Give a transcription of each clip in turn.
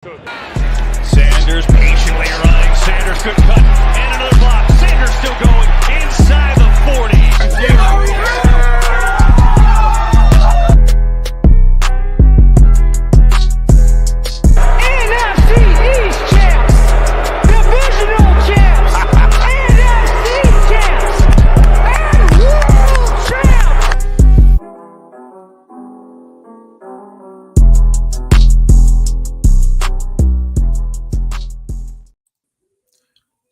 Sanders patiently running. Sanders good cut and another block. Sanders still going inside the 40. NFC East champs, Divisional champs, NFC champs, and world champs.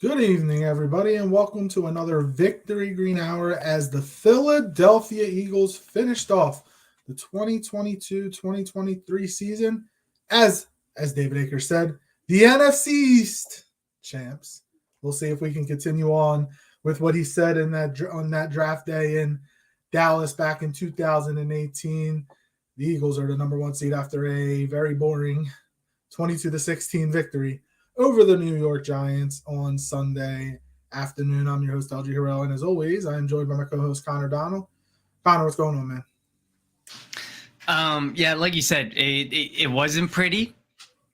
Good evening, everybody, and welcome to another Victory Green Hour as the Philadelphia Eagles finished off the 2022-2023 season as David Akers said, the NFC East champs. We'll see if we can continue on with what he said on that draft day in Dallas back in 2018. The Eagles are the number one seed after a very boring 22-16 victory over the New York Giants on Sunday afternoon. I'm your host, LG Harrell, and as always, I am joined by my co-host, Connor Donnell. Connor, what's going on, man? Yeah, like you said, it wasn't pretty.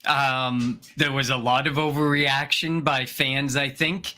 There was a lot of overreaction by fans, I think.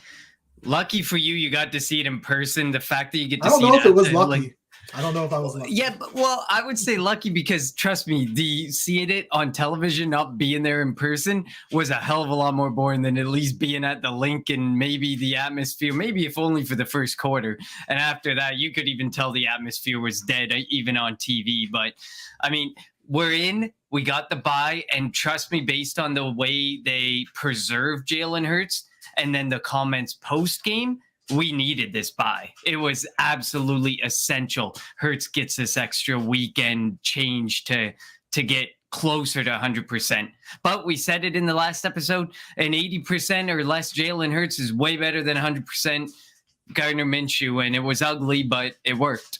Lucky for you, you got to see it in person. The fact that you get to see it. I don't know if it was lucky. I don't know if I was lucky. Yeah, well, I would say lucky because, trust me, seeing it on television, not being there in person, was a hell of a lot more boring than at least being at the link and maybe the atmosphere, maybe if only for the first quarter. And after that, you could even tell the atmosphere was dead, even on TV. But, I mean, we got the bye, and trust me, based on the way they preserved Jalen Hurts and then the comments post-game, we needed this bye. It was absolutely essential. Hurts gets this extra weekend change to get closer to 100%. But we said it in the last episode, an 80% or less Jalen Hurts is way better than 100% Gardner Minshew, and it was ugly, but it worked.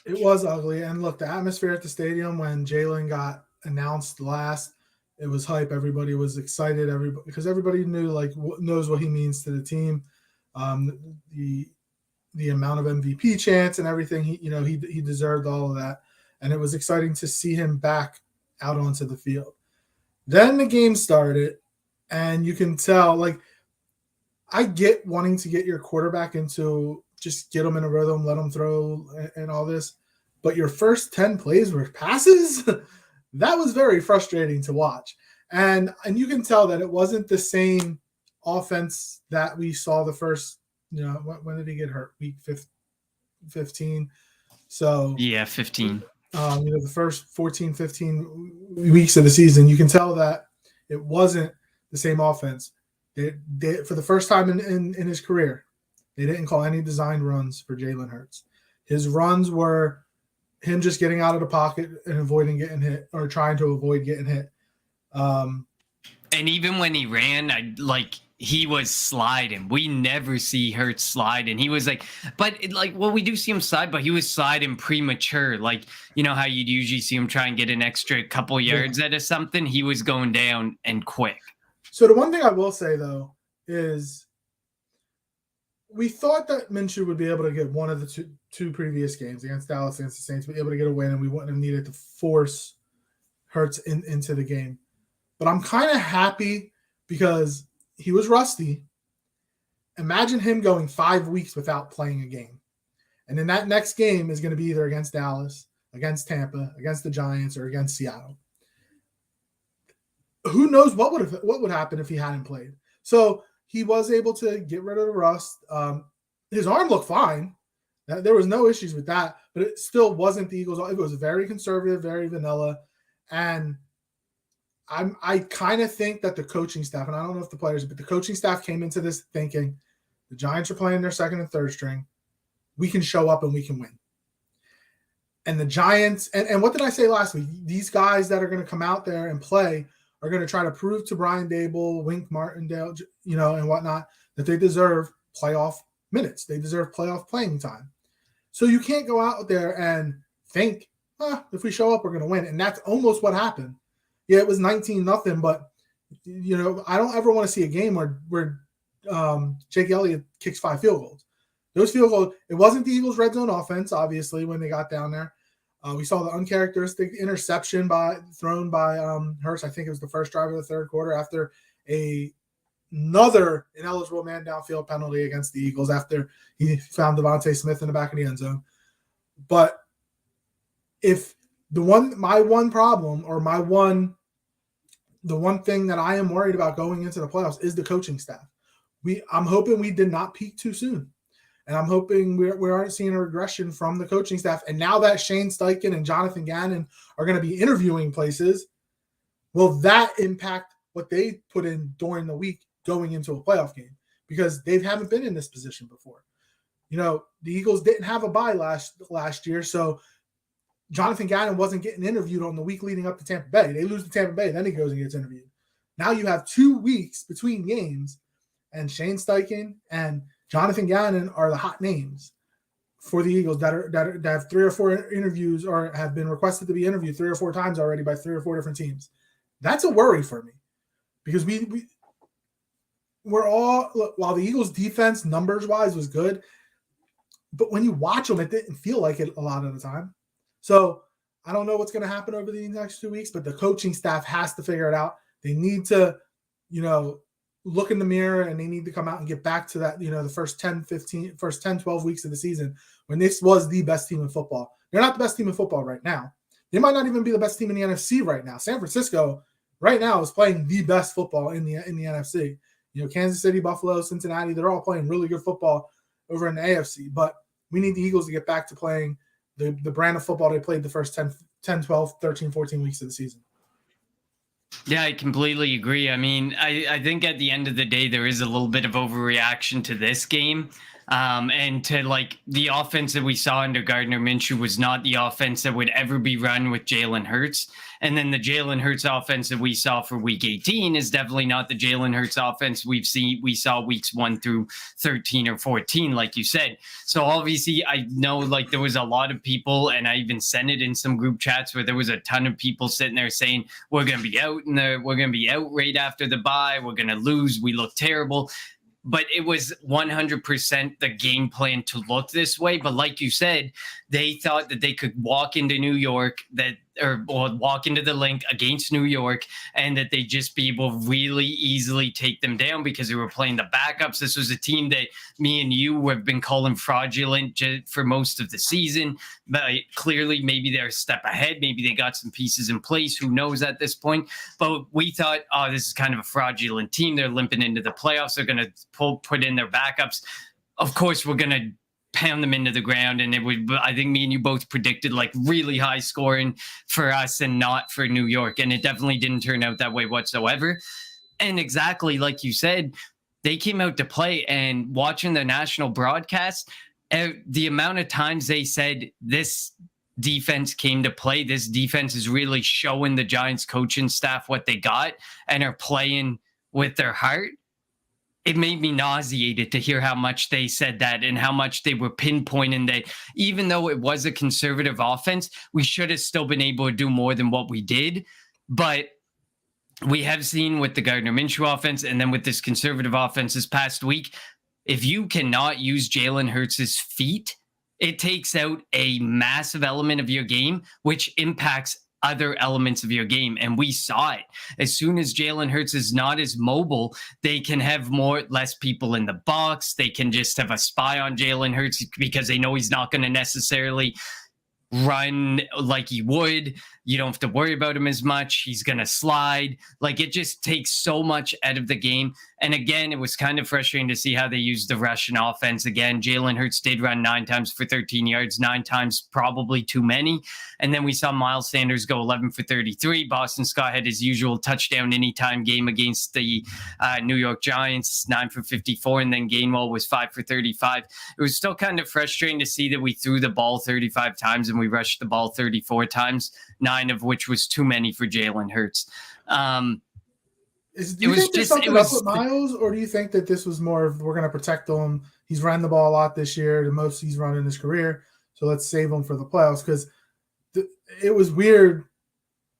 It was ugly. And look, the atmosphere at the stadium when Jalen got announced last, it was hype. Everybody was excited. Because everybody knows what he means to the team. The amount of MVP chants and everything, he deserved all of that, and it was exciting to see him back out onto the field. Then the game started, and you can tell, I get wanting to get your quarterback into just get him in a rhythm, let him throw and all this, but your first 10 plays were passes. That was very frustrating to watch, and you can tell that it wasn't the same offense that we saw the first, when did he get hurt? Week 15. So yeah, 15. The first 14, 15 weeks of the season, you can tell that it wasn't the same offense. They for the first time in his career, they didn't call any design runs for Jalen Hurts. His runs were him just getting out of the pocket and avoiding getting hit, or trying to avoid getting hit. And even when he ran, he was sliding. We never see Hurts slide. And he was we do see him slide, but he was sliding premature. How you'd usually see him try and get an extra couple yards out of something. He was going down and quick. So the one thing I will say, though, is we thought that Minshew would be able to get one of the two previous games against Dallas, against the Saints, be able to get a win, and we wouldn't have needed to force Hurts into the game. But I'm kind of happy because he was rusty. Imagine him going 5 weeks without playing a game. And then that next game is going to be either against Dallas, against Tampa, against the Giants, or against Seattle. Who knows what would happen if he hadn't played. So he was able to get rid of the rust. His arm looked fine. There was no issues with that, but it still wasn't the Eagles. It was very conservative, very vanilla. And I kind of think that the coaching staff, and I don't know if the players, but the coaching staff came into this thinking the Giants are playing their second and third string. We can show up and we can win. And the Giants, and what did I say last week? These guys that are going to come out there and play are going to try to prove to Brian Dable, Wink Martindale, and whatnot, that they deserve playoff minutes. They deserve playoff playing time. So you can't go out there and think, if we show up, we're going to win. And that's almost what happened. Yeah, it was 19-0, but I don't ever want to see a game where Jake Elliott kicks 5 field goals. Those field goals, it wasn't the Eagles' red zone offense, obviously, when they got down there. We saw the uncharacteristic interception thrown by Hurts. I think it was the first drive of the third quarter after another ineligible man downfield penalty against the Eagles after he found Devontae Smith in the back of the end zone. But if the one thing that I am worried about going into the playoffs is the coaching staff. I'm hoping we did not peak too soon. And I'm hoping we aren't seeing a regression from the coaching staff. And now that Shane Steichen and Jonathan Gannon are going to be interviewing places, will that impact what they put in during the week going into a playoff game? Because they haven't been in this position before. You know, the Eagles didn't have a bye last year, so Jonathan Gannon wasn't getting interviewed on the week leading up to Tampa Bay. They lose to Tampa Bay, then he goes and gets interviewed. Now you have 2 weeks between games, and Shane Steichen and Jonathan Gannon are the hot names for the Eagles that have 3 or 4 interviews or have been requested to be interviewed 3 or 4 times already by 3 or 4 different teams. That's a worry for me because we're all, while the Eagles defense numbers wise was good, but when you watch them, it didn't feel like it a lot of the time. So I don't know what's going to happen over the next 2 weeks, but the coaching staff has to figure it out. They need to, look in the mirror and they need to come out and get back to that, the first 10, 12 weeks of the season when this was the best team in football. They're not the best team in football right now. They might not even be the best team in the NFC right now. San Francisco right now is playing the best football in the NFC. Kansas City, Buffalo, Cincinnati, they're all playing really good football over in the AFC. But we need the Eagles to get back to playing the brand of football they played the first 10, 12, 13, 14 weeks of the season. Yeah, I completely agree. I mean, I think at the end of the day, there is a little bit of overreaction to this game. And to the offense that we saw under Gardner Minshew was not the offense that would ever be run with Jalen Hurts. And then the Jalen Hurts offense that we saw for week 18 is definitely not the Jalen Hurts offense we saw weeks 1 through 13 or 14, like you said. So obviously I know there was a lot of people, and I even sent it in some group chats where there was a ton of people sitting there saying, we're going to be out right after the bye. We're going to lose. We look terrible. But it was 100% the game plan to look this way. But like you said, they thought that they could walk into New York or walk into the Link against New York and that they'd just be able to really easily take them down because they were playing the backups. This was a team that me and you have been calling fraudulent for most of the season. But clearly, maybe they're a step ahead. Maybe they got some pieces in place. Who knows at this point? But we thought, this is kind of a fraudulent team. They're limping into the playoffs. They're going to put in their backups. Of course, we're going to pound them into the ground, and I think me and you both predicted really high scoring for us and not for New York, and it definitely didn't turn out that way whatsoever. And exactly like you said, they came out to play, and watching the national broadcast, the amount of times they said this defense came to play, this defense is really showing the Giants coaching staff what they got and are playing with their heart. It made me nauseated to hear how much they said that and how much they were pinpointing that even though it was a conservative offense, we should have still been able to do more than what we did. But we have seen with the Gardner Minshew offense and then with this conservative offense this past week, if you cannot use Jalen Hurts' feet, it takes out a massive element of your game, which impacts other elements of your game. And we saw it. As soon as Jalen Hurts is not as mobile, they can have less people in the box. They can just have a spy on Jalen Hurts because they know he's not going to necessarily run like he would. You don't have to worry about him as much. He's going to slide. It just takes so much out of the game. And again, it was kind of frustrating to see how they used the Russian offense. Again, Jalen Hurts did run 9 times for 13 yards, 9 times probably too many. And then we saw Miles Sanders go 11 for 33. Boston Scott had his usual touchdown anytime game against the New York Giants, 9 for 54. And then Gainwell was 5 for 35. It was still kind of frustrating to see that we threw the ball 35 times and we rushed the ball 34 times, 9 of which was too many for Jalen Hurts. Do you think there's something up with Miles, or do you think that this was more of we're going to protect him? He's ran the ball a lot this year, the most he's run in his career, so let's save him for the playoffs? Because it was weird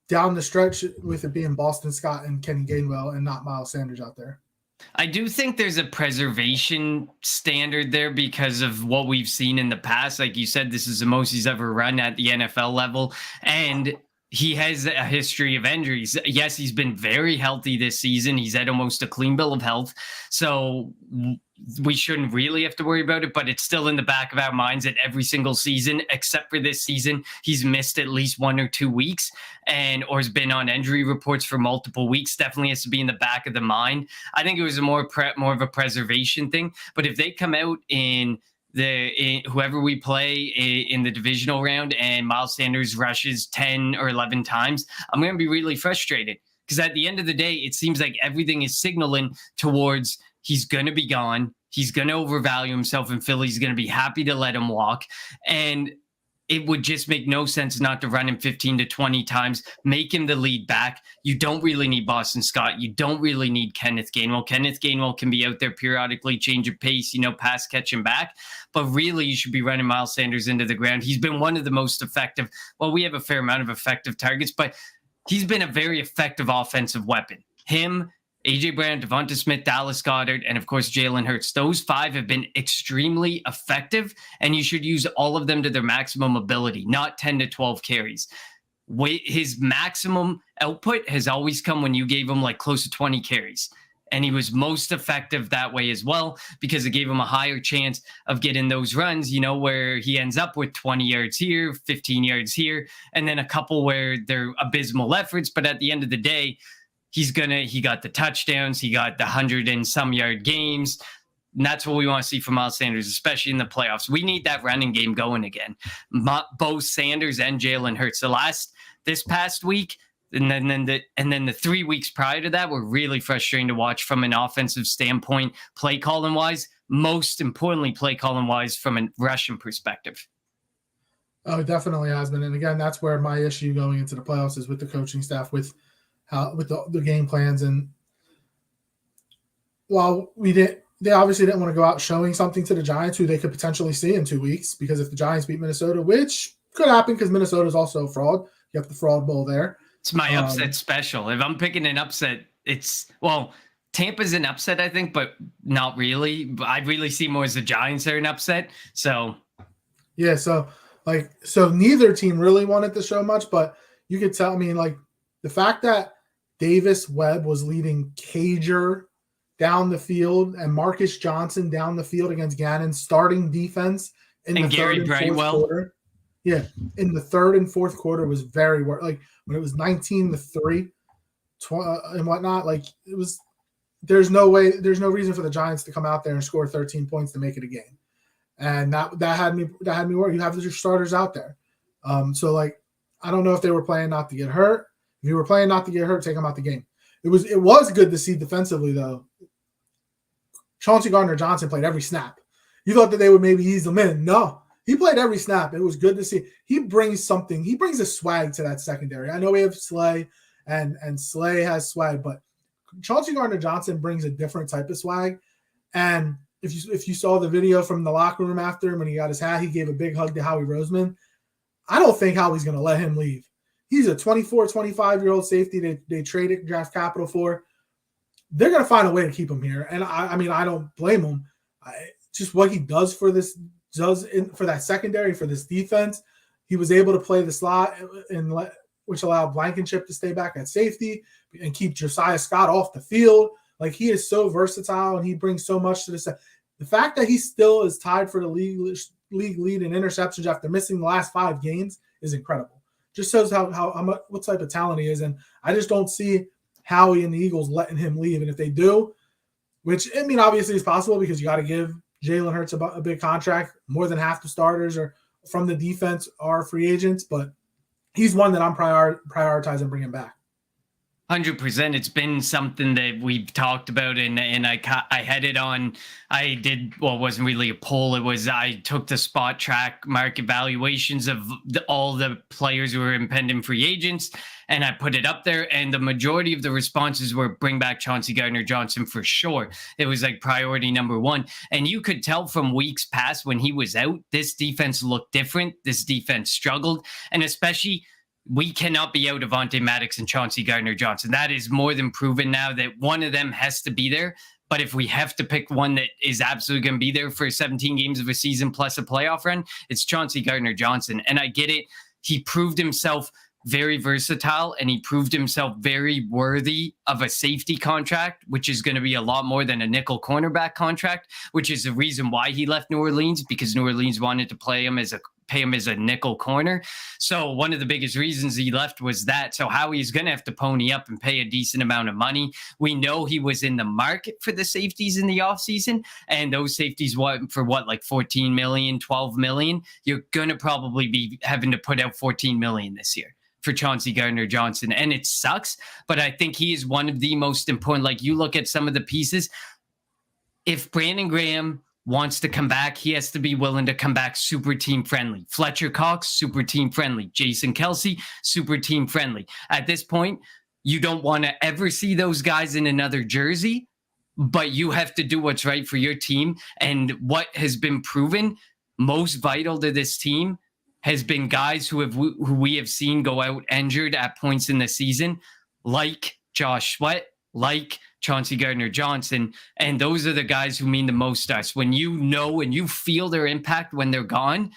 down the stretch with it being Boston Scott and Kenny Gainwell and not Miles Sanders out there. I do think there's a preservation standard there because of what we've seen in the past. Like you said, this is the most he's ever run at the NFL level. And he has a history of injuries. Yes, he's been very healthy this season. He's had almost a clean bill of health. So we shouldn't really have to worry about it, but it's still in the back of our minds that every single season, except for this season, he's missed at least 1 or 2 weeks or has been on injury reports for multiple weeks. Definitely has to be in the back of the mind. I think it was a more of a preservation thing. But if they come out in whoever we play in the divisional round and Miles Sanders rushes 10 or 11 times, I'm going to be really frustrated because at the end of the day, it seems like everything is signaling towards he's going to be gone. He's going to overvalue himself and Philly's going to be happy to let him walk. And it would just make no sense not to run him 15 to 20 times, make him the lead back. You don't really need Boston Scott. You don't really need Kenneth Gainwell. Kenneth Gainwell can be out there periodically, change of pace, pass, catch him back. But really, you should be running Miles Sanders into the ground. He's been one of the most effective. Well, we have a fair amount of effective targets, but he's been a very effective offensive weapon. Him, A.J. Brown, Devonta Smith, Dallas Goedert, and of course, Jalen Hurts. Those 5 have been extremely effective, and you should use all of them to their maximum ability, not 10 to 12 carries. His maximum output has always come when you gave him like close to 20 carries. And he was most effective that way as well because it gave him a higher chance of getting those runs, where he ends up with 20 yards here, 15 yards here, and then a couple where they're abysmal efforts. But at the end of the day, he got the touchdowns, he got the 100 and some yard games. And that's what we want to see from Miles Sanders, especially in the playoffs. We need that running game going again. Both Sanders and Jalen Hurts. This past week, and then the 3 weeks prior to that were really frustrating to watch from an offensive standpoint, play calling wise. Most importantly, play calling wise from a Russian perspective. Oh, it definitely has been. And again, that's where my issue going into the playoffs is with the coaching staff, with the game plans. And while they obviously didn't want to go out showing something to the Giants who they could potentially see in 2 weeks, because if the Giants beat Minnesota, which could happen because Minnesota is also a fraud, you have the fraud bowl there. It's my upset special. If I'm picking an upset, Tampa's an upset, I think, but not really. I'd really see more as the Giants are an upset. So yeah, so neither team really wanted to show much, but you could tell. I mean, like the fact that Davis Webb was leading Cager down the field and Marcus Johnson down the field against Gannon, starting defense in the Gary third and fourth quarter. Yeah, in the third and fourth quarter was very like when it was 19-3 and whatnot. Like it was, there's no reason for the Giants to come out there and score 13 points to make it a game, and that had me worried. You have your starters out there, so like I don't know if they were playing not to get hurt. If you were playing not to get hurt, take them out the game. It was good to see defensively though. Chauncey Gardner-Johnson played every snap. You thought that they would maybe ease them in. No. He played every snap. It was good to see. He brings something. He brings a swag to that secondary. I know we have Slay, and Slay has swag, but Chauncey Gardner-Johnson brings a different type of swag. And if you saw the video from the locker room after him when he got his hat, he gave a big hug to Howie Roseman. I don't think Howie's going to let him leave. He's a 24, 25-year-old safety they traded draft capital for. They're going to find a way to keep him here. And I mean, I don't blame him. Just what he does for that secondary, for this defense. He was able to play the slot, which allowed Blankenship to stay back at safety and keep Josiah Scott off the field. Like, he is so versatile and he brings so much to this. The fact that he still is tied for the league lead in interceptions after missing the last 5 games is incredible. Just shows what type of talent he is. And I just don't see Howie and the Eagles letting him leave. And if they do, which, I mean, obviously is possible because you got to give Jalen Hurts a big contract. More than half the starters from the defense are free agents, but he's one that I'm prioritizing bringing back. 100%. It's been something that we've talked about, and I had it on. I did, well, it wasn't really a poll. It was, I took the spot track market valuations of all the players who were impending free agents, and I put it up there, and the majority of the responses were bring back Chauncey Gardner-Johnson for sure. It was like priority number 1. And you could tell from weeks past when he was out, this defense looked different. This defense struggled, and especially we cannot be out Avonte Maddox and Chauncey Gardner-Johnson. That is more than proven now that one of them has to be there. But if we have to pick one that is absolutely going to be there for 17 games of a season plus a playoff run, it's Chauncey Gardner-Johnson. And I get it. He proved himself very versatile, and he proved himself very worthy of a safety contract, which is going to be a lot more than a nickel cornerback contract, which is the reason why he left New Orleans, because New Orleans wanted to pay him as a nickel corner. So one of the biggest reasons he left was that. So Howie's going to have to pony up and pay a decent amount of money. We know he was in the market for the safeties in the offseason, and those safeties like 14 million, 12 million. You're going to probably be having to put out 14 million this year for Chauncey Gardner-Johnson. And it sucks, but I think he is one of the most important. Like, you look at some of the pieces, if Brandon Graham wants to come back, he has to be willing to come back super team friendly. Fletcher Cox, super team friendly. Jason Kelce, super team friendly. At this point, you don't want to ever see those guys in another jersey, but you have to do what's right for your team. And what has been proven most vital to this team has been guys who we have seen go out injured at points in the season, like Josh Sweat, like Chauncey Gardner-Johnson. And those are the guys who mean the most to us. When you know and you feel their impact when they're gone,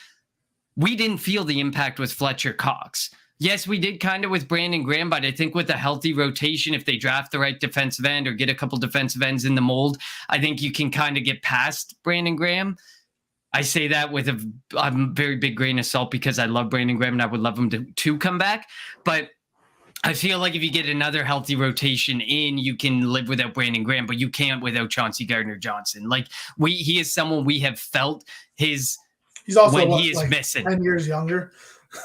we didn't feel the impact with Fletcher Cox. Yes, we did kind of with Brandon Graham, but I think with a healthy rotation, if they draft the right defensive end or get a couple defensive ends in the mold, I think you can kind of get past Brandon Graham. I say that with a very big grain of salt because I love Brandon Graham and I would love him to come back. But I feel like if you get another healthy rotation in, you can live without Brandon Graham, but you can't without Chauncey Gardner-Johnson. Like, he is someone we have felt he's also when he is missing 10 years younger.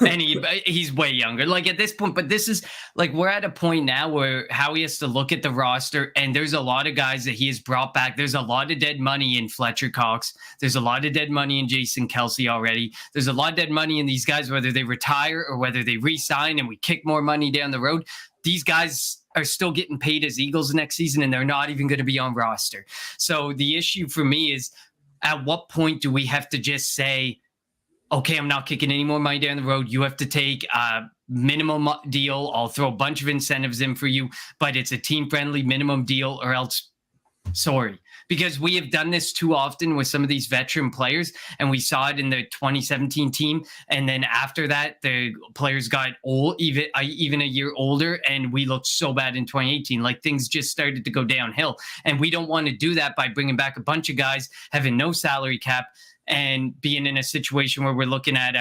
And he's way younger, like at this point. But this is like, we're at a point now where Howie has to look at the roster, and there's a lot of guys that he has brought back. There's a lot of dead money in Fletcher Cox. There's a lot of dead money in Jason Kelce already. There's a lot of dead money in these guys, whether they retire or whether they re-sign and we kick more money down the road. These guys are still getting paid as Eagles next season, and they're not even going to be on roster. So the issue for me is, at what point do we have to just say, okay, I'm not kicking any more money down the road. You have to take a minimum deal. I'll throw a bunch of incentives in for you, but it's a team-friendly minimum deal, or else, sorry. Because we have done this too often with some of these veteran players, and we saw it in the 2017 team. And then after that, the players got old, even a year older, and we looked so bad in 2018. Like, things just started to go downhill. And we don't want to do that by bringing back a bunch of guys, having no salary cap, and being in a situation where we're looking at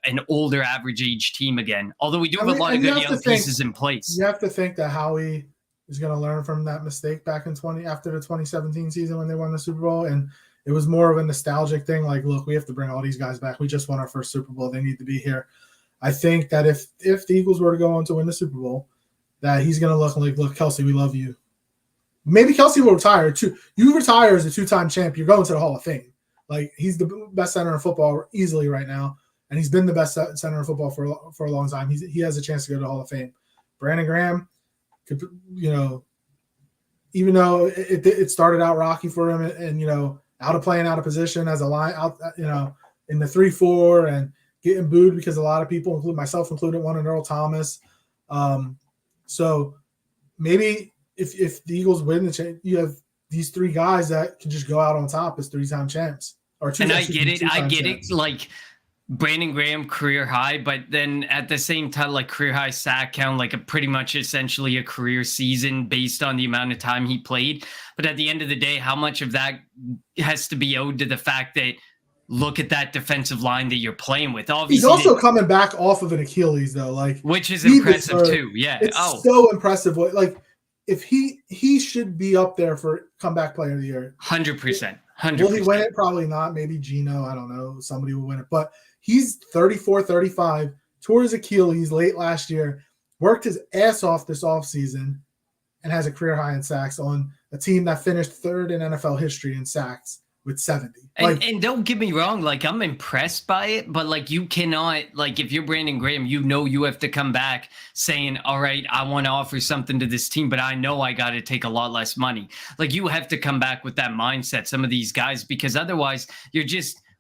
an older average age team again. Although we do have a lot of good young pieces in place. You have to think that Howie is going to learn from that mistake back in after the 2017 season when they won the Super Bowl. And it was more of a nostalgic thing. Like, look, we have to bring all these guys back. We just won our first Super Bowl. They need to be here. I think that if the Eagles were to go on to win the Super Bowl, that he's going to look, Kelce, we love you. Maybe Kelce will retire too. You retire as a two-time champ, you're going to the Hall of Fame. Like, he's the best center in football easily right now, and he's been the best center in football for a long time. He has a chance to go to the Hall of Fame. Brandon Graham could, even though it started out rocky for him, and out of playing out of position as a line out, in the 3-4 and getting booed because a lot of people, including myself included, wanted Earl Thomas. So maybe if the Eagles win the championship, you have these three guys that can just go out on top as three-time champs. And I get it. Like, Brandon Graham career high, but then at the same time, like, career high sack count, like pretty much essentially a career season based on the amount of time he played. But at the end of the day, how much of that has to be owed to the fact that, look at that defensive line that you're playing with? Obviously, he's also coming back off of an Achilles, though, like, which is impressive too. Yeah, it's so impressive. Like, if he should be up there for comeback player of the year. 100%. Will he win it? Probably not. Maybe Geno. I don't know. Somebody will win it. But he's 34, 35, tore his Achilles late last year, worked his ass off this offseason, and has a career high in sacks on a team that finished third in NFL history in sacks with 70. And don't get me wrong, like, I'm impressed by it, but like, you cannot, like, if you're Brandon Graham, you have to come back saying, all right, I want to offer something to this team, but I know I got to take a lot less money. Like, you have to come back with that mindset, some of these guys, because otherwise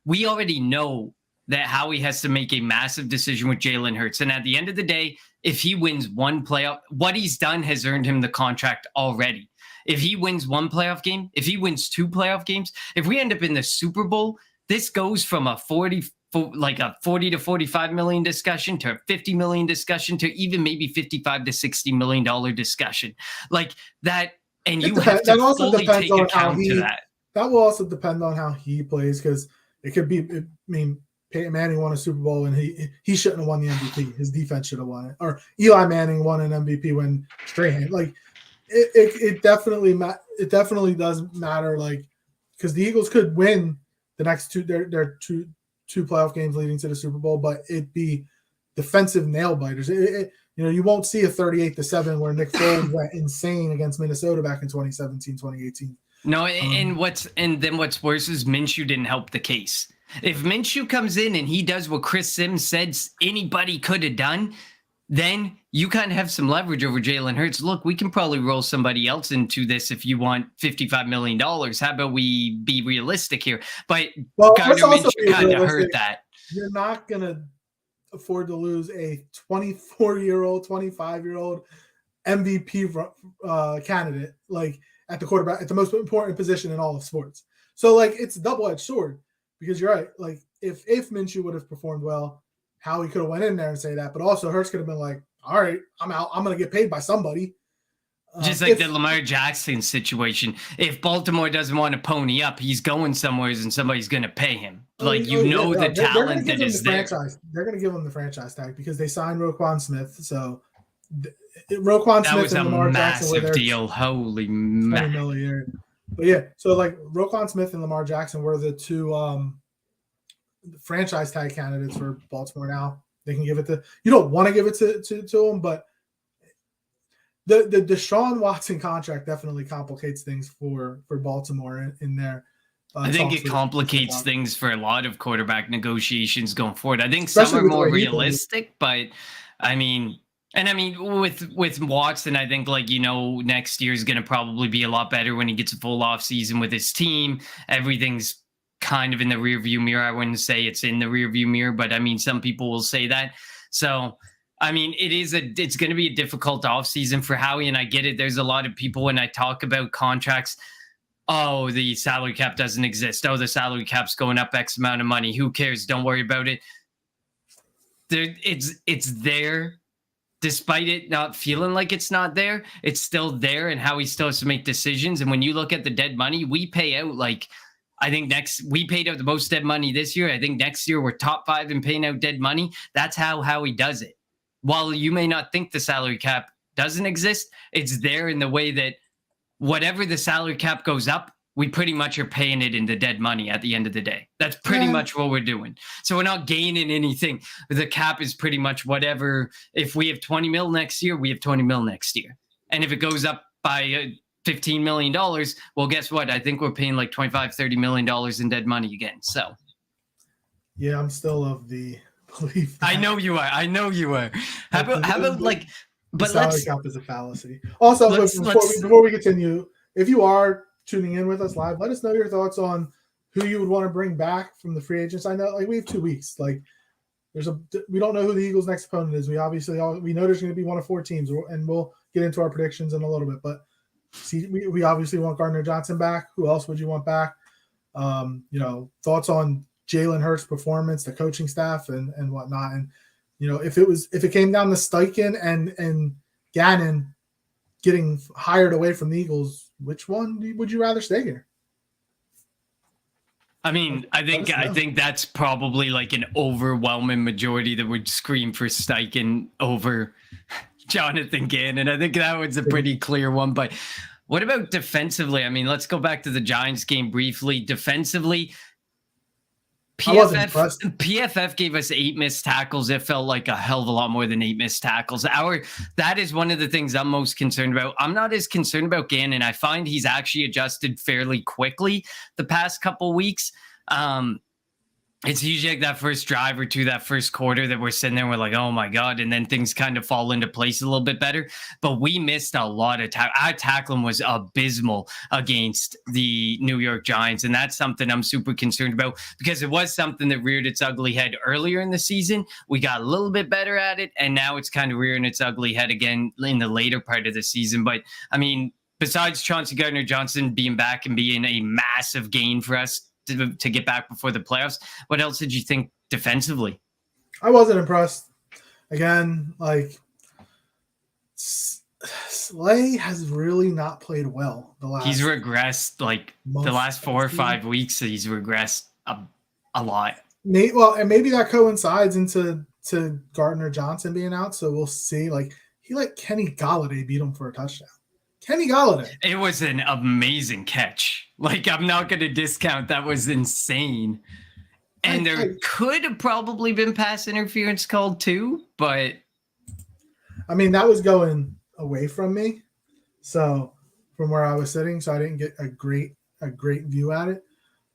we already know that Howie has to make a massive decision with Jalen Hurts. And at the end of the day, if he wins one playoff, what he's done has earned him the contract already. If he wins one playoff game, if he wins 2 playoff games, if we end up in the Super Bowl, this goes from a 40 to 45 million discussion to a 50 million discussion to even maybe 55 to 60 million dollar discussion. Like that. And you have to fully take account to that. That will also depend on how he plays, because it could be, I mean, Peyton Manning won a Super Bowl and he shouldn't have won the MVP. His defense should have won it. Or Eli Manning won an MVP when Strahan. Like it definitely does matter. Like, because the Eagles could win the next their two playoff games leading to the Super Bowl, but it'd be defensive nail biters. You won't see a 38-7 where Nick Foles went insane against Minnesota back in 2017, 2018. No, and what's worse is Minshew didn't help the case. If Minshew comes in and he does what Chris Sims said anybody could have done, then you kind of have some leverage over Jalen Hurts. Look, we can probably roll somebody else into this if you want $55 million. How about we be realistic here? But Gardner Minshew kind of hurt that. You're not going to afford to lose a 24-year-old, 25-year-old MVP candidate, like, at the quarterback, at the most important position in all of sports. So, like, it's a double-edged sword, because you're right. Like, if Minshew would have performed well, Howie could have went in there and say that, but also Hurts could have been like, all right, I'm out. I'm going to get paid by somebody. Just like the Lamar Jackson situation. If Baltimore doesn't want to pony up, he's going somewhere and somebody's going to pay him. Like, the talent that is there. They're going to give him the franchise tag because they signed Roquan Smith. So Roquan Smith and Lamar Jackson were there. Deal. Holy man. $20 million a year. But yeah, so like Roquan Smith and Lamar Jackson were the two franchise tag candidates for Baltimore. Now they can give it to. You don't want to give it to them, but the Deshaun Watson contract definitely complicates things for Baltimore in their. I think it complicates things for a lot of quarterback negotiations going forward. I think some are more realistic, but I mean. And I mean, with Watson, I think, like, next year is going to probably be a lot better when he gets a full off season with his team. Everything's kind of in the rearview mirror. I wouldn't say it's in the rearview mirror, but I mean, some people will say that. So, I mean, it's going to be a difficult off season for Howie, and I get it. There's a lot of people when I talk about contracts. Oh, the salary cap doesn't exist. Oh, the salary cap's going up X amount of money. Who cares? Don't worry about it. It's there. Despite it not feeling like it's not there, it's still there, and Howie still has to make decisions. And when you look at the dead money, we pay out, like, I think we paid out the most dead money this year. I think next year we're top 5 in paying out dead money. That's how Howie does it. While you may not think the salary cap doesn't exist, it's there in the way that whatever the salary cap goes up, we pretty much are paying it in the dead money at the end of the day. That's pretty much what we're doing. So we're not gaining anything. The cap is pretty much whatever. If we have 20 mil next year, we have 20 mil next year. And if it goes up by $15 million, well, guess what? I think we're paying like $25-30 million in dead money again. So. Yeah, I'm still of the belief. I know you are. How about like, but salary cap is a fallacy. Also, before we continue, if you are tuning in with us live, let us know your thoughts on who you would want to bring back from the free agents. I know, like, we have 2 weeks. Like, we don't know who the Eagles' next opponent is. We know there's going to be one of 4 teams, and we'll get into our predictions in a little bit. But we obviously want Gardner Johnson back. Who else would you want back? Thoughts on Jalen Hurts' performance, the coaching staff, and whatnot. And if it came down to Steichen and Gannon getting hired away from the Eagles, which one would you rather stay here? I mean, I think that's probably like an overwhelming majority that would scream for Steichen over Jonathan Gannon. I think that was a pretty clear one. But what about defensively? I mean, let's go back to the Giants game briefly. Defensively, PFF gave us 8 missed tackles. It felt like a hell of a lot more than 8 missed tackles. That is one of the things I'm most concerned about. I'm not as concerned about Gannon. I find he's actually adjusted fairly quickly the past couple weeks. It's usually like that first drive or two, that first quarter that we're sitting there and we're like, oh my God. And then things kind of fall into place a little bit better. But we missed a lot of our tackling was abysmal against the New York Giants. And that's something I'm super concerned about because it was something that reared its ugly head earlier in the season. We got a little bit better at it. And now it's kind of rearing its ugly head again in the later part of the season. But I mean, besides Chauncey Gardner-Johnson being back and being a massive gain for us, to get back before the playoffs. What else did you think defensively? I wasn't impressed. Again, like Slay has really not played well he's regressed like the last 4 or 5 weeks. He's regressed a lot. Well, and maybe that coincides into Gardner-Johnson being out. So we'll see. Like he let Kenny Golladay beat him for a touchdown. Kenny Golladay. It was an amazing catch. Like, I'm not going to discount. That was insane. And there could have probably been pass interference called too, but I mean, that was going away from me. So from where I was sitting, so I didn't get a great view at it.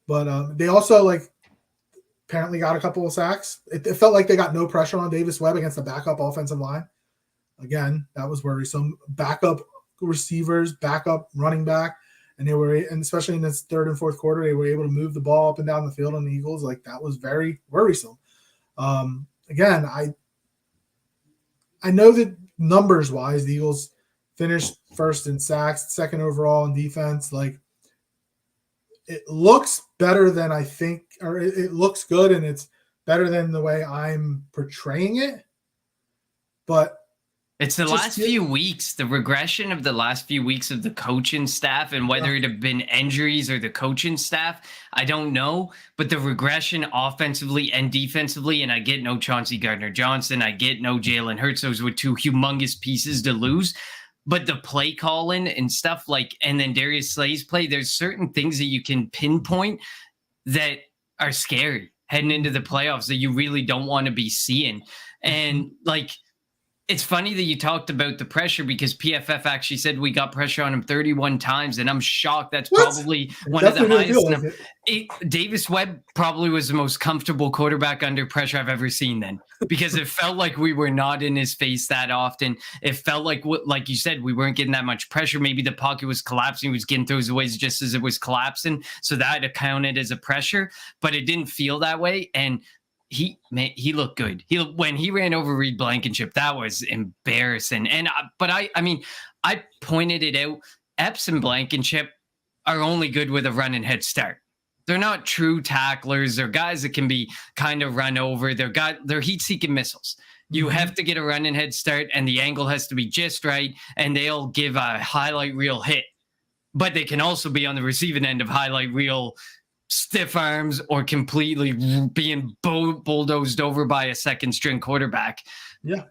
But they also like apparently got a couple of sacks. It felt like they got no pressure on Davis Webb against the backup offensive line. Again, that was worrisome. Backup receivers, backup running back, and especially in this third and fourth quarter, they were able to move the ball up and down the field on the Eagles. Like that was very worrisome. Again, I know that numbers wise, the Eagles finished first in sacks, second overall in defense. Like it looks better than I think, or it looks good, and it's better than the way I'm portraying it. But it's the last few weeks, the regression of the last few weeks of the coaching staff, and whether it have been injuries or the coaching staff, I don't know. But the regression offensively and defensively, and I get no Chauncey Gardner-Johnson, I get no Jalen Hurts. Those were two humongous pieces to lose. But the play calling and stuff like, and then Darius Slay's play, there's certain things that you can pinpoint that are scary heading into the playoffs that you really don't want to be seeing. And like, it's funny that you talked about the pressure because PFF actually said we got pressure on him 31 times, and I'm shocked. That's probably one of the highest. Davis Webb probably was the most comfortable quarterback under pressure I've ever seen then, because it felt like we were not in his face that often. It felt like, like you said, we weren't getting that much pressure. Maybe the pocket was collapsing. He was getting throws away just as it was collapsing. So that accounted as a pressure, but it didn't feel that way. And he looked good. When he ran over Reed Blankenship, that was embarrassing. And I mean, I pointed it out. Epps and Blankenship are only good with a running head start. They're not true tacklers. They're guys that can be kind of run over. They're heat-seeking missiles. You have to get a running head start, and the angle has to be just right, and they'll give a highlight reel hit. But they can also be on the receiving end of highlight reel stiff arms or completely being bulldozed over by a second string quarterback. Yeah.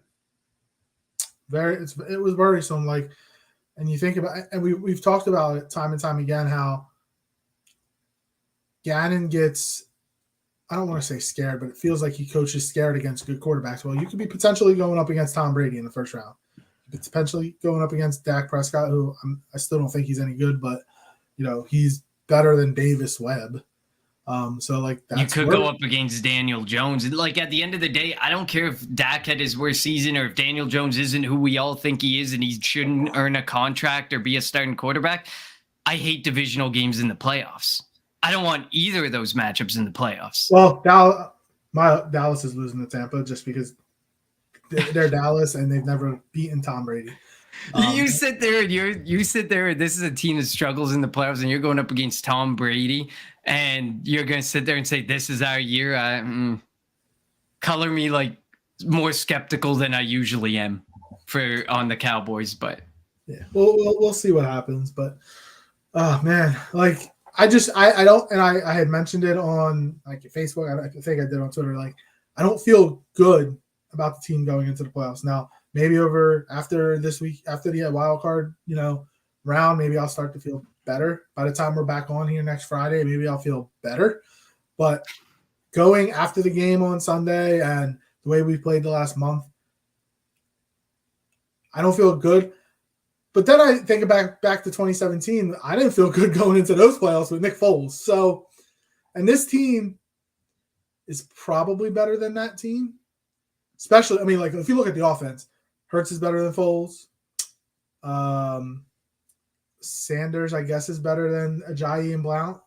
It was worrisome. Like, and you think about, and we've talked about it time and time again, how Gannon gets, I don't want to say scared, but it feels like he coaches scared against good quarterbacks. Well, you could be potentially going up against Tom Brady in the first round. It's potentially going up against Dak Prescott, who I still don't think he's any good, but he's better than Davis Webb. So like you could go up against Daniel Jones. Like at the end of the day, I don't care if Dak had his worst season or if Daniel Jones isn't who we all think he is and he shouldn't earn a contract or be a starting quarterback. I hate divisional games in the playoffs. I don't want either of those matchups in the playoffs. Well, Dallas is losing to Tampa just because they're Dallas and they've never beaten Tom Brady. You sit there and you sit there and this is a team that struggles in the playoffs and you're going up against Tom Brady and you're going to sit there and say, this is our year. Color me like more skeptical than I usually am on the Cowboys, but yeah, we'll see what happens. But man, like I don't, and I had mentioned it on like Facebook. I think I did on Twitter. Like I don't feel good about the team going into the playoffs now. Maybe after this week, after the wild card, round, maybe I'll start to feel better. By the time we're back on here next Friday, maybe I'll feel better. But going after the game on Sunday and the way we played the last month, I don't feel good. But then I think back to 2017, I didn't feel good going into those playoffs with Nick Foles. So, and this team is probably better than that team. Especially, I mean, like if you look at the offense, Hurts is better than Foles. Sanders, I guess, is better than Ajayi and Blount.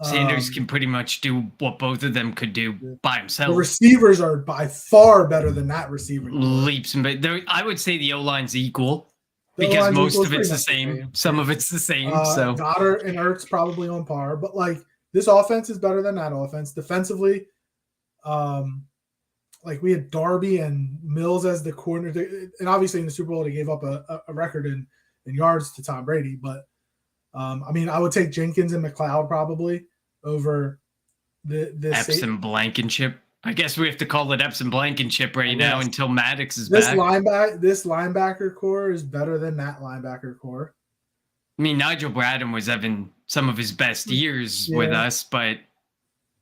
Sanders can pretty much do what both of them could do by himself. The receivers are by far better than that receiver. Leaps and bounds. I would say the O-line's equal because most of it's the same. Some of it's the same. So Goddard and Ertz probably on par, but like this offense is better than that offense. Defensively, like we had Darby and Mills as the corner, and obviously in the Super Bowl they gave up a record in yards to Tom Brady, but I mean, I would take Jenkins and McLeod probably over the Epps and Blankenship. I guess we have to call it Epps and Blankenship right now until Maddox is this back. This linebacker core is better than that linebacker core. I mean, Nigel Bradham was having some of his best years with us, but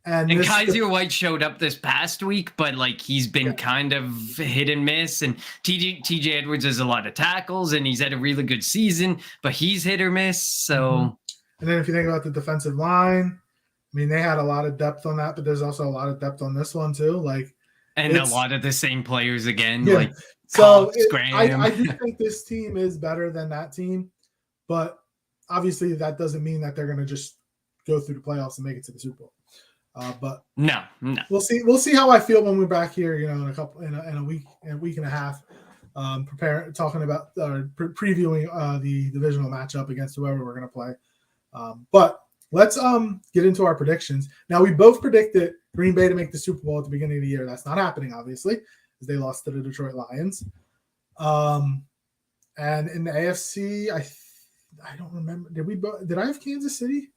and Kaiser White showed up this past week, but like he's been kind of hit and miss. And TJ Edwards has a lot of tackles, and he's had a really good season, but he's hit or miss. So, and then if you think about the defensive line, I mean, they had a lot of depth on that, but there's also a lot of depth on this one too. Like, and a lot of the same players again. Yeah. Like, so I do think this team is better than that team, but obviously that doesn't mean that they're going to just go through the playoffs and make it to the Super Bowl. But no, we'll see. We'll see how I feel when we're back here. You know, in a week and a half, talking about previewing the divisional matchup against whoever we're going to play. But let's get into our predictions. Now we both predicted Green Bay to make the Super Bowl at the beginning of the year. That's not happening, obviously, because they lost to the Detroit Lions. And in the AFC, I don't remember. Did I have Kansas City?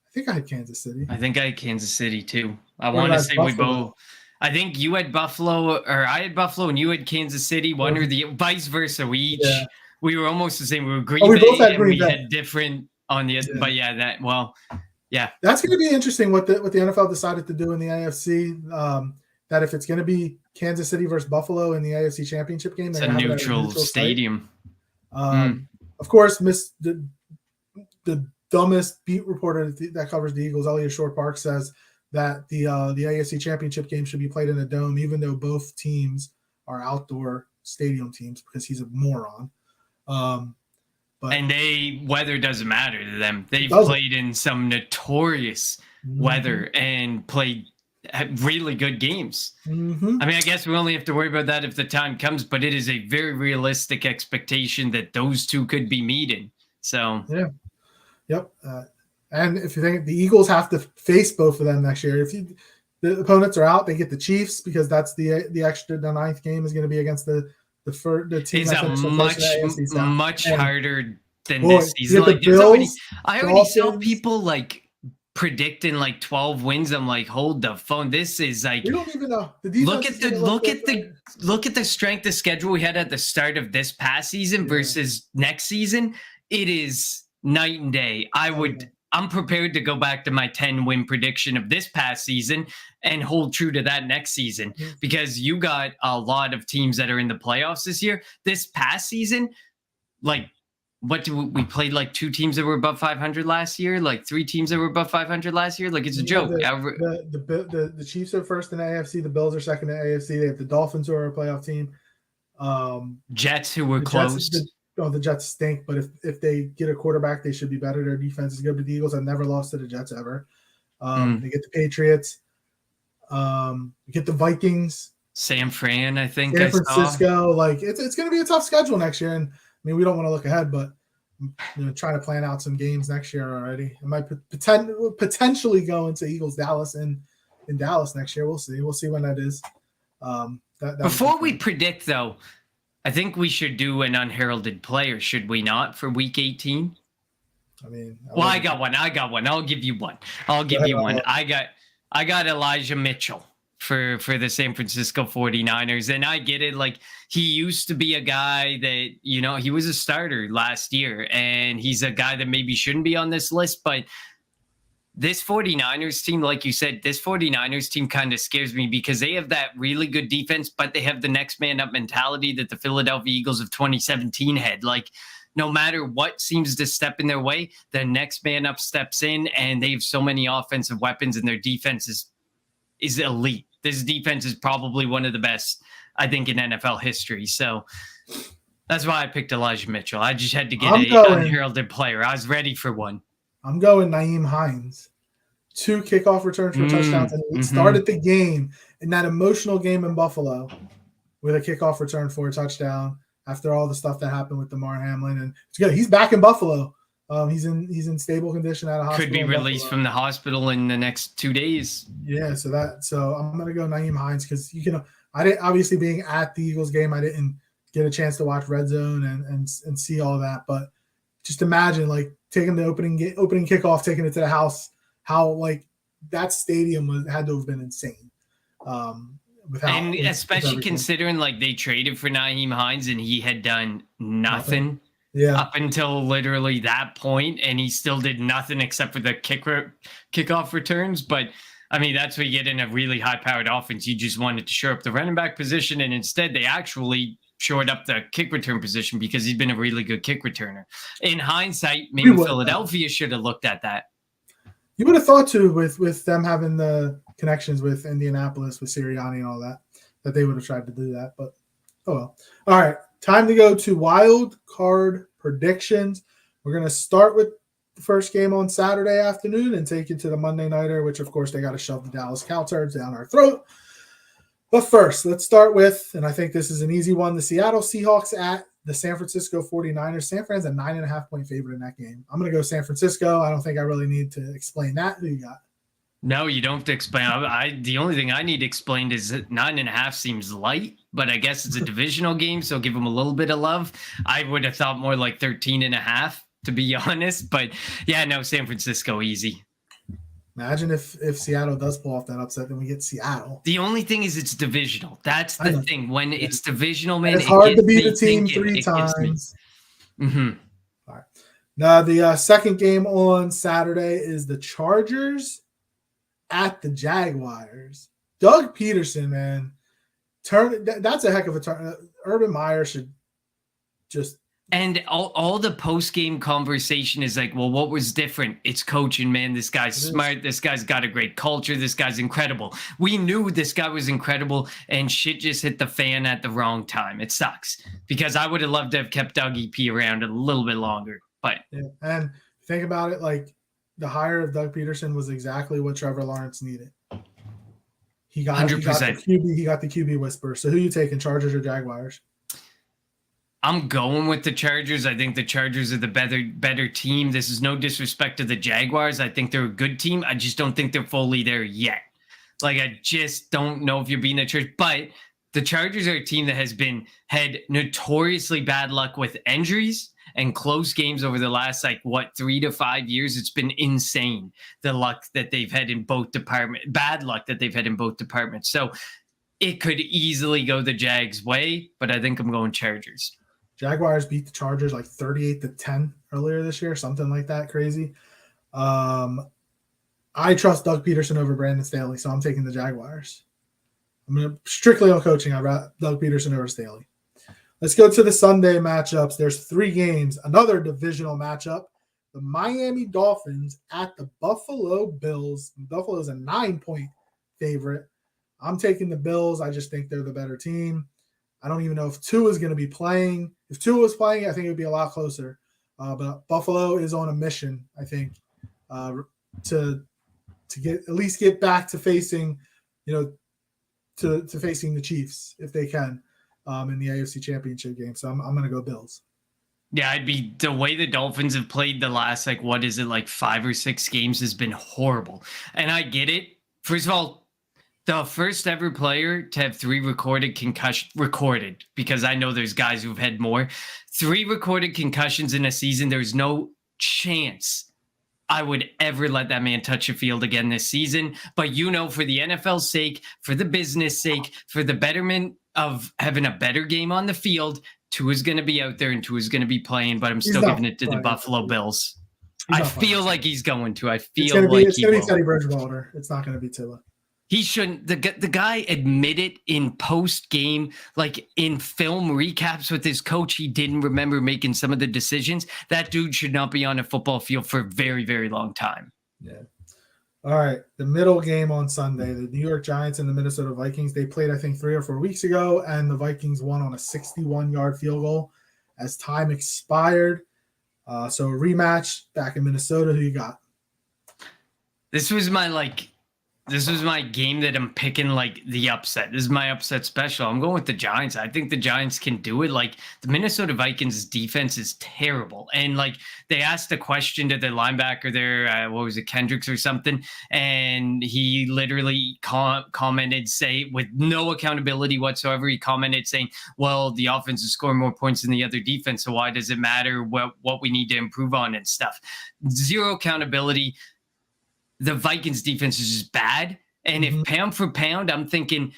I think I had Kansas City. I think I had Kansas City too. I want to say Buffalo. We both. I think you had Buffalo, or I had Buffalo, and you had Kansas City. One or the vice versa. We we were almost the same. We were Green Bay, both had and Green we Bay. had different on the. Yeah. But yeah, That's going to be interesting. What the NFL decided to do in the AFC. That if it's going to be Kansas City versus Buffalo in the AFC Championship game, it's a neutral stadium. Of course, the dumbest beat reporter that covers the Eagles, Elliot Short Park, says that the AFC Championship game should be played in a dome, even though both teams are outdoor stadium teams, because he's a moron. And weather doesn't matter to them. They've played in some notorious weather and played really good games. I mean, I guess we only have to worry about that if the time comes, but it is a very realistic expectation that those two could be meeting. So yeah. Yep. And if you think the Eagles have to face both of them next year, if the opponents are out, they get the Chiefs, because that's the ninth game is going to be against the team. It's much harder than boy, this season. Like, I already saw people like predicting like 12 wins. I'm like, hold the phone. This is like, we don't even know. Look at the strength of schedule we had at the start of this past season versus next season. It is night and day. I'm prepared to go back to my 10-win prediction of this past season and hold true to that next season, because you got a lot of teams that are in the playoffs this year. This past season, like, we played like 2 teams that were above 500 last year, like 3 teams that were above 500 last year. Like, it's a joke. The Chiefs are first in the AFC. The Bills are second in the AFC. They have the Dolphins, who are a playoff team. Jets, who were close. The Jets stink, but if they get a quarterback, they should be better. Their defense is good. But the Eagles have never lost to the Jets ever. They get the Patriots. We get the Vikings. San Fran, I think. San Francisco. Like, it's going to be a tough schedule next year. And I mean, we don't want to look ahead, but trying to plan out some games next year already. It might potentially go into Eagles Dallas in Dallas next year. We'll see. We'll see when that is. Before we predict, though, I think we should do an unheralded player, should we not, for week 18? I mean, I got one. I'll give you one. I got Elijah Mitchell for the San Francisco 49ers. And I get it. Like, he used to be a guy that, he was a starter last year, and he's a guy that maybe shouldn't be on this list, but this 49ers team, like you said, this 49ers team kind of scares me, because they have that really good defense, but they have the next man up mentality that the Philadelphia Eagles of 2017 had. Like, no matter what seems to step in their way, the next man up steps in, and they have so many offensive weapons, and their defense is elite. This defense is probably one of the best, I think, in NFL history. So that's why I picked Elijah Mitchell. I just had to get an unheralded player. I was ready for one. I'm going Nyheim Hines. 2 kickoff returns for touchdowns, and he started the game in that emotional game in Buffalo with a kickoff return for a touchdown after all the stuff that happened with Damar Hamlin. And it's good. He's back in Buffalo. He's in stable condition at a hospital. Could be released from the hospital in the next 2 days. Yeah, so I'm gonna go Nyheim Hines because I didn't, obviously being at the Eagles game, I didn't get a chance to watch Red Zone and see all that. But just imagine like taking the opening kickoff, taking it to the house, how like that stadium had to have been insane. And especially considering like they traded for Nyheim Hines and he had done nothing. Yeah, up until literally that point, and he still did nothing except for the kickoff returns. But I mean, that's what you get in a really high-powered offense. You just wanted to shore up the running back position, and instead they actually shored up the kick return position because he's been a really good kick returner. In hindsight, maybe Philadelphia should have looked at that. You would have thought too, with them having the connections with Indianapolis, with Sirianni and all that they would have tried to do that. But oh well. All right. Time to go to wild card predictions. We're going to start with the first game on Saturday afternoon and take it to the Monday nighter, which, of course, they got to shove the Dallas Cowturds down our throat. But first, let's start with, and I think this is an easy one, the Seattle Seahawks at the San Francisco 49ers. San Fran's a 9.5-point favorite in that game. I'm going to go San Francisco. I don't think I really need to explain that. Who you got? No, you don't have to explain. The only thing I need explained is that 9.5 seems light, but I guess it's a divisional game, so give them a little bit of love. I would have thought more like 13.5, to be honest. But yeah, no, San Francisco, easy. Imagine if Seattle does pull off that upset, then we get Seattle. The only thing is it's divisional. That's the thing. When it's divisional, man, it's hard to beat the team 3 times. Mm-hmm. All right. Now, the second game on Saturday is the Chargers at the Jaguars. Doug Peterson, man, that's a heck of a turn. Urban Meyer should just. And all the post-game conversation is like, well, what was different? It's coaching, man. This guy's smart. This guy's got a great culture. This guy's incredible. We knew this guy was incredible, and shit just hit the fan at the wrong time. It sucks because I would have loved to have kept Doug EP around a little bit longer. But and think about it, like the hire of Doug Peterson was exactly what Trevor Lawrence needed. He got 100%. He got the QB whisper. So who you taking, Chargers or Jaguars? I'm going with the Chargers. I think the Chargers are the better team. This is no disrespect to the Jaguars. I think they're a good team. I just don't think they're fully there yet. Like, I just don't know if you're being the Chargers. But the Chargers are a team that had notoriously bad luck with injuries and close games over the last 3 to 5 years. It's been insane, the luck that they've had in both departments, bad luck that they've had in both departments. So it could easily go the Jags' way, but I think I'm going Chargers. Jaguars beat the Chargers 38-10 earlier this year, something like that, crazy. I trust Doug Peterson over Brandon Staley, so I'm taking the Jaguars. I'm going to strictly on coaching. I'd rather Doug Peterson over Staley. Let's go to the Sunday matchups. There's 3 games. Another divisional matchup. The Miami Dolphins at the Buffalo Bills. Buffalo's a 9-point favorite. I'm taking the Bills. I just think they're the better team. I don't even know if Tua is going to be playing. If Tua was playing, I think it would be a lot closer. But Buffalo is on a mission, I think, to get back to facing, to facing the Chiefs if they can in the AFC Championship game. So I'm going to go Bills. Yeah, I'd be the way the Dolphins have played the last 5 or 6 games has been horrible, and I get it. First of all, the first ever player to have 3 recorded because I know there's guys who've had more. 3 recorded concussions in a season. There's no chance I would ever let that man touch a field again this season. But for the NFL's sake, for the business sake, for the betterment of having a better game on the field, Tua's going to be out there and Tua's going to be playing, but I'm still giving it to the Buffalo Bills. I feel like he's going to. I feel like it's going to be Teddy Bridgewater. It's not going to be Tua. He shouldn't. The guy admitted in post game, like in film recaps with his coach, he didn't remember making some of the decisions. That dude should not be on a football field for a very, very long time. Yeah. All right. The middle game on Sunday, the New York Giants and the Minnesota Vikings. They played, I think, 3 or 4 weeks ago, and the Vikings won on a 61-yard field goal as time expired. So a rematch back in Minnesota. Who you got? This was my game that I'm picking, like, the upset. This is my upset special. I'm going with the Giants. I think the Giants can do it. Like, the Minnesota Vikings defense is terrible. And, like, they asked a question to their linebacker there, what was it, Kendricks or something, and he literally commented, with no accountability whatsoever, he commented saying, well, the offense is scoring more points than the other defense, so why does it matter what we need to improve on and stuff? Zero accountability. The Vikings defense is just bad. And if pound for pound, I'm thinking,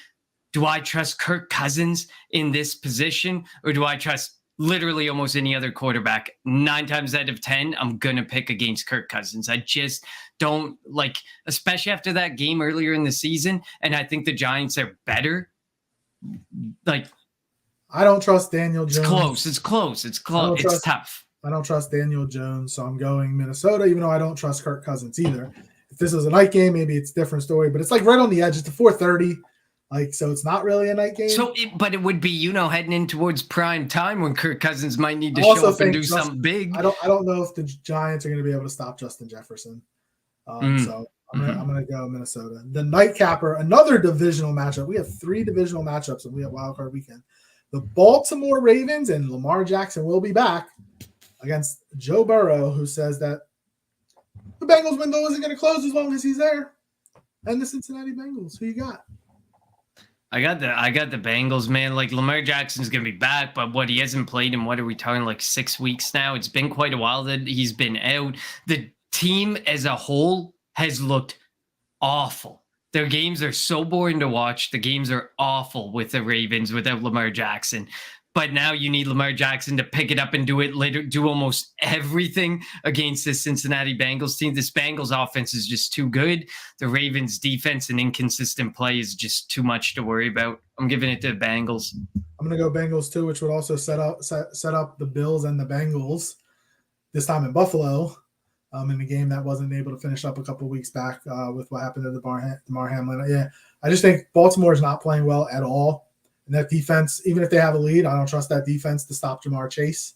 do I trust Kirk Cousins in this position, or do I trust literally almost any other quarterback? 9 times out of 10, I'm going to pick against Kirk Cousins. I just don't like, especially after that game earlier in the season. And I think the Giants are better. Like, I don't trust Daniel Jones. It's close. It's tough. I don't trust Daniel Jones, so I'm going Minnesota, even though I don't trust Kirk Cousins either. If this was a night game, maybe it's a different story, but it's like right on the edge. It's a 4:30, so it's not really a night game. But it would be, heading in towards prime time when Kirk Cousins might need to show up and do something big. I don't know if the Giants are going to be able to stop Justin Jefferson. So I'm going to go Minnesota. The nightcapper, another divisional matchup. We have 3 divisional matchups, and we have Wild Card Weekend. The Baltimore Ravens and Lamar Jackson will be back against Joe Burrow, who says that the Bengals window isn't going to close as long as he's there. And the Cincinnati Bengals. Who you got? I got the Bengals, man. Like, Lamar Jackson's going to be back, but he hasn't played in, what are we talking, like 6 weeks now? It's been quite a while that he's been out. The team as a whole has looked awful. Their games are so boring to watch. The games are awful with the Ravens without Lamar Jackson. But now you need Lamar Jackson to pick it up and do almost everything against this Cincinnati Bengals team. This Bengals offense is just too good. The Ravens defense and inconsistent play is just too much to worry about. I'm giving it to the Bengals. I'm going to go Bengals too, which would also set up the Bills and the Bengals this time in Buffalo, in the game that wasn't able to finish up a couple weeks back with what happened to the Damar Hamlin. Yeah, I just think Baltimore is not playing well at all. And that defense, even if they have a lead, I don't trust that defense to stop Jamar Chase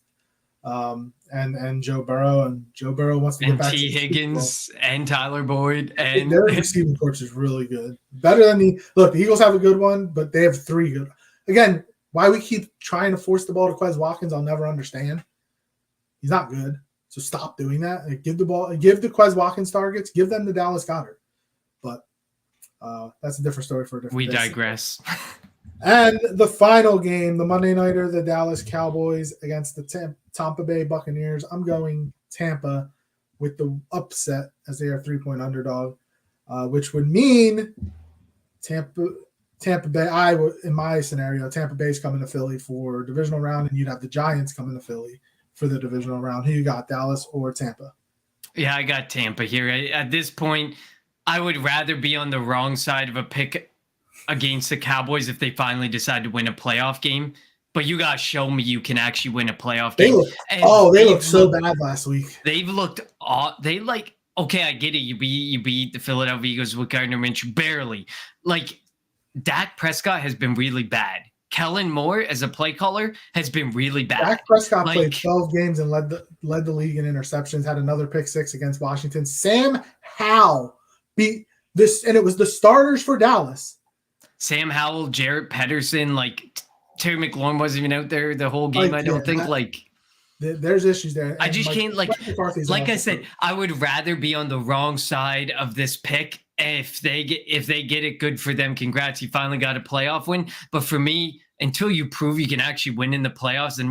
and Joe Burrow. And Joe Burrow wants to get back to T. Higgins and Tyler Boyd. And their receiving coach is really good. Better than the Eagles have a good one, but they have 3 good. Again, why we keep trying to force the ball to Quez Watkins, I'll never understand. He's not good. So stop doing that. Give the Quez Watkins targets, give them to Dallas Goedert. But that's a different story for a different day. We digress. And the final game, the Monday Nighter, the Dallas Cowboys against the Tampa Bay Buccaneers. I'm going Tampa with the upset as they are 3-point underdog, which would mean Tampa Bay. In my scenario, Tampa Bay's coming to Philly for divisional round, and you'd have the Giants coming to Philly for the divisional round. Who you got, Dallas or Tampa? Yeah, I got Tampa here. At this point, I would rather be on the wrong side of a pick against the Cowboys if they finally decide to win a playoff game. But you guys show me you can actually win a playoff game. They looked so bad last week. They've looked okay, I get it. You beat the Philadelphia Eagles with Gardner Minshew barely. Like, Dak Prescott has been really bad. Kellen Moore as a play caller has been really bad. Dak Prescott played 12 games and led the league in interceptions, had another pick 6 against Washington. Sam Howell beat this, and it was the starters for Dallas. Sam Howell, Jarrett Pedersen, Terry McLaurin wasn't even out there the whole game. I don't think there's issues there. I just can't I said, I would rather be on the wrong side of this pick. If they get it, good for them. Congrats, you finally got a playoff win. But for me, until you prove you can actually win in the playoffs, and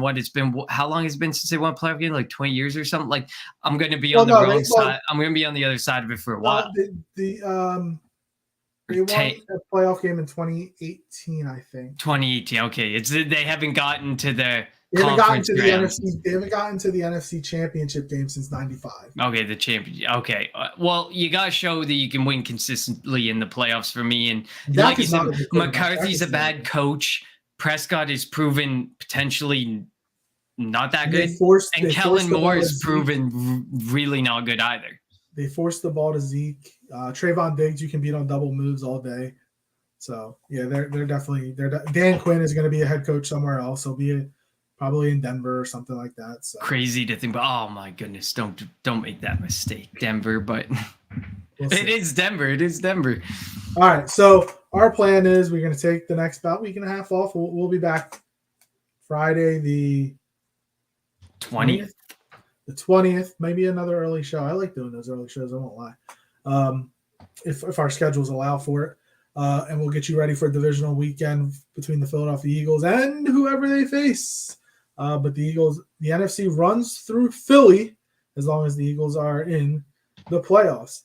how long has it been since they won a playoff game? Like 20 years or something. I'm going to be on the wrong side. I'm going to be on the other side of it for a while. They won a playoff game in 2018, I think. 2018. Okay, they haven't gotten to the They haven't gotten conference to the grounds. NFC. They haven't gotten to the NFC Championship game since '95. Okay, the champion. Okay, well, you gotta show that you can win consistently in the playoffs for me. And Dak like you is said, not a good quarterback. McCarthy's a Dak is not bad good. coach. Prescott is proven potentially not that They good, forced and the Kellen ball Moore to is Zeke. proven really not good either. They forced the ball to Zeke. Trayvon Diggs, you can beat on double moves all day. So yeah, they're definitely Dan Quinn is going to be a head coach somewhere else. He'll be probably in Denver or something like that. So Crazy to think, but oh my goodness, don't make that mistake, Denver. But we'll see. it is Denver. It is Denver. All right. So our plan is we're going to take the next about week and a half off. We'll be back Friday the 20th. The 20th, maybe another early show. I like doing those early shows. I won't lie. If our schedules allow for it. And we'll get you ready for a divisional weekend between the Philadelphia Eagles and whoever they face. But the Eagles, the NFC runs through Philly as long as the Eagles are in the playoffs.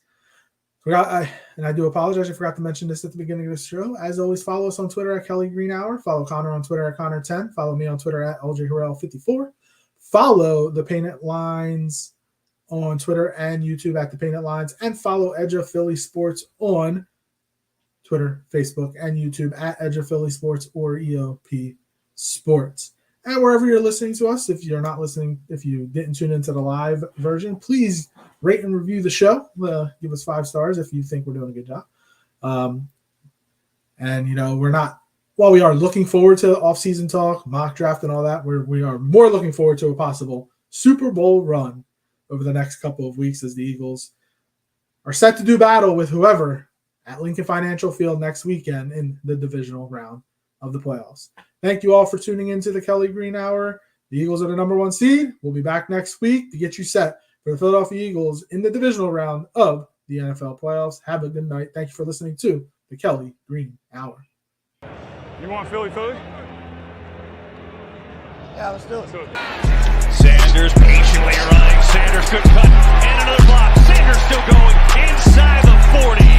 And I do apologize. I forgot to mention this at the beginning of the show. As always, follow us on Twitter at Kelly Green Hour. Follow Connor on Twitter at Connor10. Follow me on Twitter at LJHarrell54. Follow the Painted Lines on Twitter and YouTube at the Painted Lines. And follow Edge of Philly Sports on Twitter, Facebook, and YouTube at Edge of Philly Sports or EOP Sports. And wherever you're listening to us, if you're not listening, if you didn't tune into the live version, please rate and review the show. Give us 5 stars if you think we're doing a good job. And, while we are looking forward to off-season talk, mock draft, and all that, we are more looking forward to a possible Super Bowl run over the next couple of weeks as the Eagles are set to do battle with whoever at Lincoln Financial Field next weekend in the divisional round of the playoffs. Thank you all for tuning into the Kelly Green Hour. The Eagles are the number 1 seed. We'll be back next week to get you set for the Philadelphia Eagles in the divisional round of the NFL playoffs. Have a good night. Thank you for listening to the Kelly Green Hour. You want Philly? Yeah, let's do it. Sanders patiently running. Sanders, good cut. And another block. Sanders still going inside the 40.